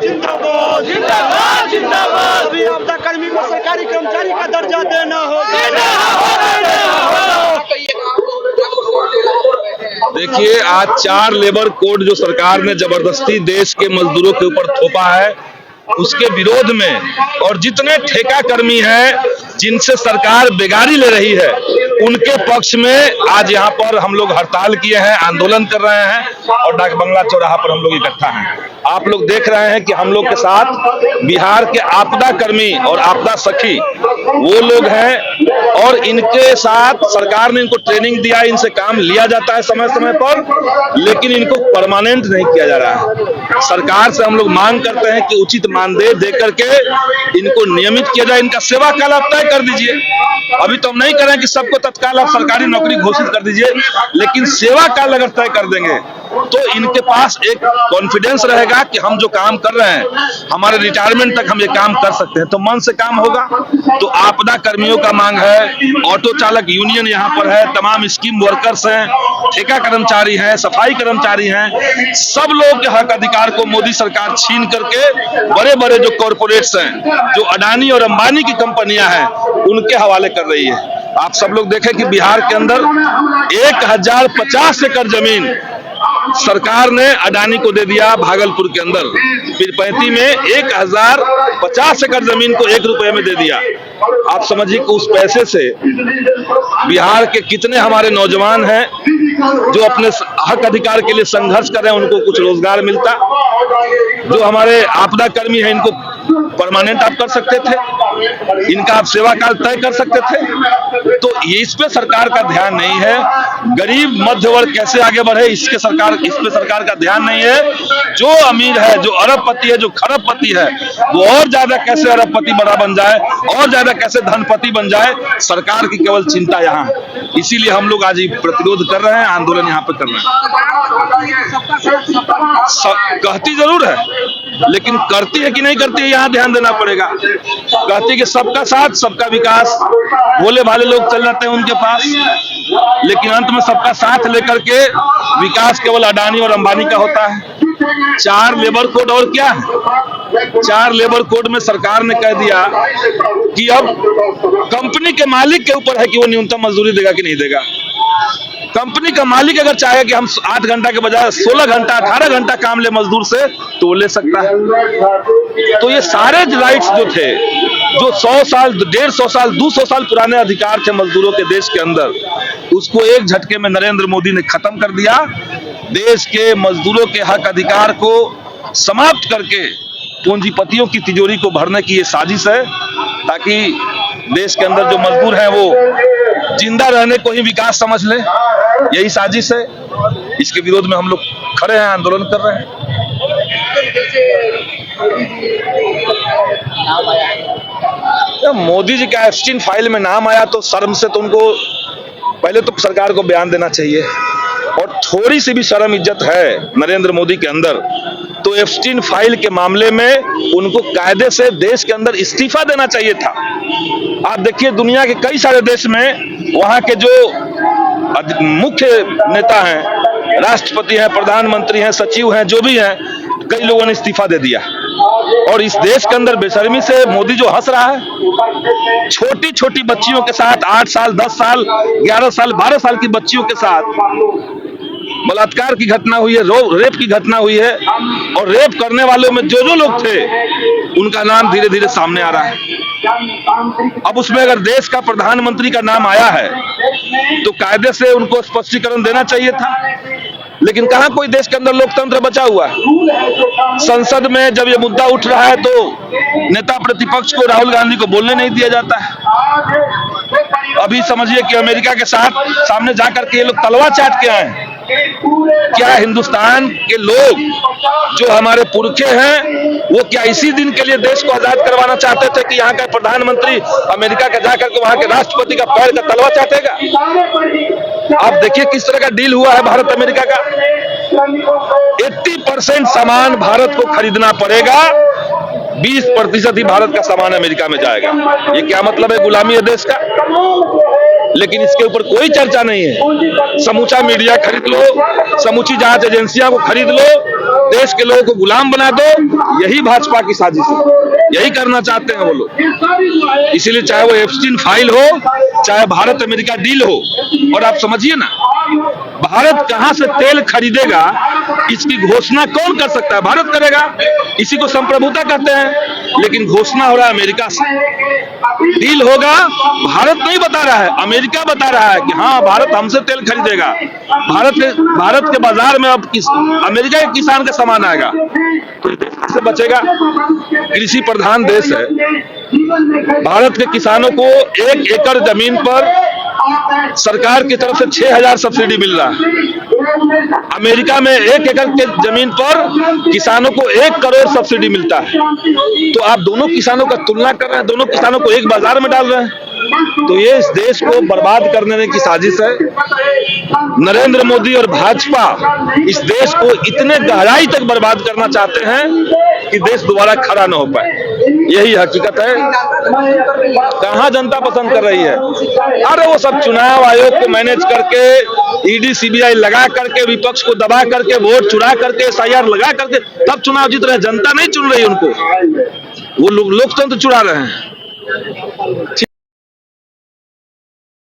जिंदाबाद जिंदाबाद जिंदाबाद। भी आपदा कर्मी को सरकारी कर्मचारी का दर्जा देना होगा। देखिए, आज 4 लेबर कोड जो सरकार ने जबरदस्ती देश के मजदूरों के ऊपर थोपा है, उसके विरोध में और जितने ठेका कर्मी हैं जिनसे सरकार बेगारी ले रही है, उनके पक्ष में आज यहाँ पर हम लोग हड़ताल किए हैं, आंदोलन कर रहे हैं और डाक बंगला चौराहा पर हम लोग इकट्ठा हैं। आप लोग देख रहे हैं कि हम लोग के साथ बिहार के आपदा कर्मी और आपदा सखी वो लोग हैं और इनके साथ सरकार ने इनको ट्रेनिंग दिया, इनसे काम लिया जाता है समय समय पर, लेकिन इनको परमानेंट नहीं किया जा रहा है। सरकार से हम लोग मांग करते हैं कि उचित मानदेय दे करके इनको नियमित किया जाए, इनका सेवा काल आप तय कर दीजिए। अभी तो हम नहीं कह रहे हैं कि सबको तत्काल आप सरकारी नौकरी घोषित कर दीजिए, लेकिन सेवा काल अगर तय कर देंगे तो इनके पास एक कॉन्फिडेंस रहेगा कि हम जो काम कर रहे हैं हमारे रिटायरमेंट तक हम ये काम कर सकते हैं, तो मन से काम होगा। तो आपदा कर्मियों का मांग है, ऑटो चालक यूनियन यहाँ पर है, तमाम स्कीम वर्कर्स हैं, ठेका कर्मचारी हैं, सफाई कर्मचारी हैं, सब लोग के हक अधिकार को मोदी सरकार छीन करके बड़े बड़े जो कॉरपोरेट्स हैं, जो अडानी और अंबानी की कंपनियां हैं, उनके हवाले कर रही है। आप सब लोग देखें कि बिहार के अंदर 1050 एकड़ जमीन सरकार ने अडानी को दे दिया भागलपुर के अंदर, फिर 35 में 1050 एकड़ जमीन को 1 रुपए में दे दिया। आप समझिए कि उस पैसे से बिहार के कितने हमारे नौजवान हैं जो अपने हक अधिकार के लिए संघर्ष कर रहे हैं, उनको कुछ रोजगार मिलता। जो हमारे आपदा कर्मी हैं, इनको परमानेंट आप कर सकते थे, इनका आप सेवा काल तय कर सकते थे। तो इस पे सरकार का ध्यान नहीं है। गरीब मध्य वर्ग कैसे आगे बढ़े, इस पे सरकार का ध्यान नहीं है। जो अमीर है, जो अरबपति है, जो खरबपति है, वो और ज्यादा कैसे अरबपति बड़ा बन जाए, और ज्यादा कैसे धनपति बन जाए, सरकार की केवल चिंता यहाँ है। इसीलिए हम लोग आज प्रतिरोध कर रहे हैं, आंदोलन यहाँ पे कर रहे हैं। कहती जरूर है, लेकिन करती है कि नहीं करती है, यहाँ ध्यान देना पड़ेगा। कहती कि सबका साथ सबका विकास, भोले भाले लोग चल जाते हैं उनके पास, लेकिन अंत में सबका साथ लेकर के विकास केवल अडानी और अंबानी का होता है। 4 लेबर कोड और क्या है? 4 लेबर कोड में सरकार ने कह दिया कि अब कंपनी के मालिक के ऊपर है कि वो न्यूनतम मजदूरी देगा कि नहीं देगा। कंपनी का मालिक अगर चाहे कि हम 8 घंटा के बजाय 16 घंटा 18 घंटा काम ले मजदूर से, तो वो ले सकता है। तो ये सारे राइट्स जो थे, जो 100 साल 150 साल 200 साल पुराने अधिकार थे मजदूरों के देश के अंदर, उसको एक झटके में नरेंद्र मोदी ने खत्म कर दिया। देश के मजदूरों के हक अधिकार को समाप्त करके पूंजीपतियों की तिजोरी को भरने की ये साजिश है, ताकि देश के अंदर जो मजदूर हैं वो जिंदा रहने को ही विकास समझ ले। यही साजिश है। इसके विरोध में हम लोग खड़े हैं, आंदोलन कर रहे हैं। मोदी जी का एप्स्टीन फाइल में नाम आया तो शर्म से तो उनको पहले तो सरकार को बयान देना चाहिए, और थोड़ी सी भी शर्म इज्जत है नरेंद्र मोदी के अंदर तो एप्स्टीन फाइल के मामले में उनको कायदे से देश के अंदर इस्तीफा देना चाहिए था। आप देखिए, दुनिया के कई सारे देश में वहां के जो मुख्य नेता हैं, राष्ट्रपति हैं, प्रधानमंत्री हैं, सचिव हैं, जो भी हैं, कई लोगों ने इस्तीफा दे दिया। और इस देश के अंदर बेशर्मी से मोदी जो हंस रहा है, छोटी छोटी बच्चियों के साथ 8 साल 10 साल 11 साल 12 साल की बच्चियों के साथ बलात्कार की घटना हुई है, रेप की घटना हुई है, और रेप करने वालों में जो जो लोग थे उनका नाम धीरे धीरे सामने आ रहा है। अब उसमें अगर देश का प्रधानमंत्री का नाम आया है तो कायदे से उनको स्पष्टीकरण देना चाहिए था, लेकिन कहां कोई देश के अंदर लोकतंत्र बचा हुआ है। संसद में जब ये मुद्दा उठ रहा है तो नेता प्रतिपक्ष को, राहुल गांधी को बोलने नहीं दिया जाता है। अभी समझिए कि अमेरिका के साथ सामने जाकर के ये लोग तलवार चाट के आए। क्या हिंदुस्तान के लोग जो हमारे पुरखे हैं, वो क्या इसी दिन के लिए देश को आजाद करवाना चाहते थे कि यहाँ का प्रधानमंत्री अमेरिका का जाकर के वहां के राष्ट्रपति का पैर का तलवा चाटेगा? आप देखिए किस तरह का डील हुआ है भारत अमेरिका का। 80% सामान भारत को खरीदना पड़ेगा, 20% ही भारत का सामान अमेरिका में जाएगा। ये क्या मतलब है गुलामी है देश का? लेकिन इसके ऊपर कोई चर्चा नहीं है। समूचा मीडिया खरीद लो, समूची जांच एजेंसियां को खरीद लो, देश के लोगों को गुलाम बना दो, यही भाजपा की साजिश है, यही करना चाहते हैं वो लोग। इसीलिए चाहे वो एप्स्टीन फाइल हो, चाहे भारत अमेरिका डील हो, और आप समझिए ना, भारत कहां से तेल खरीदेगा इसकी घोषणा कौन कर सकता है? भारत करेगा, इसी को संप्रभुता कहते हैं। लेकिन घोषणा हो रहा है अमेरिका से, डील होगा, भारत नहीं बता रहा है, अमेरिका बता रहा है कि हाँ भारत हमसे तेल खरीदेगा। भारत के बाजार में अब अमेरिका के किसान का सामान आएगा, तो इससे बचेगा। कृषि प्रधान देश है, भारत के किसानों को 1 एकड़ जमीन पर सरकार की तरफ से 6,000 सब्सिडी मिल रहा है। अमेरिका में 1 एकड़ के जमीन पर किसानों को 1 करोड़ सब्सिडी मिलता है। तो आप दोनों किसानों का तुलना कर रहे हैं, दोनों किसानों को एक बाजार में डाल रहे हैं, तो ये इस देश को बर्बाद करने की साजिश है। नरेंद्र मोदी और भाजपा इस देश को इतने गहराई तक बर्बाद करना चाहते हैं कि देश दोबारा खड़ा न हो पाए। यही हकीकत है। कहां जनता पसंद कर रही है? अरे वो सब चुनाव आयोग को मैनेज करके, ईडी सीबीआई लगा करके, विपक्ष को दबा करके, वोट चुरा करके, एसआईआर लगा करके तब चुनाव जीत रहे हैं। जनता नहीं चुन रही उनको, वो लोकतंत्र चुरा रहे हैं।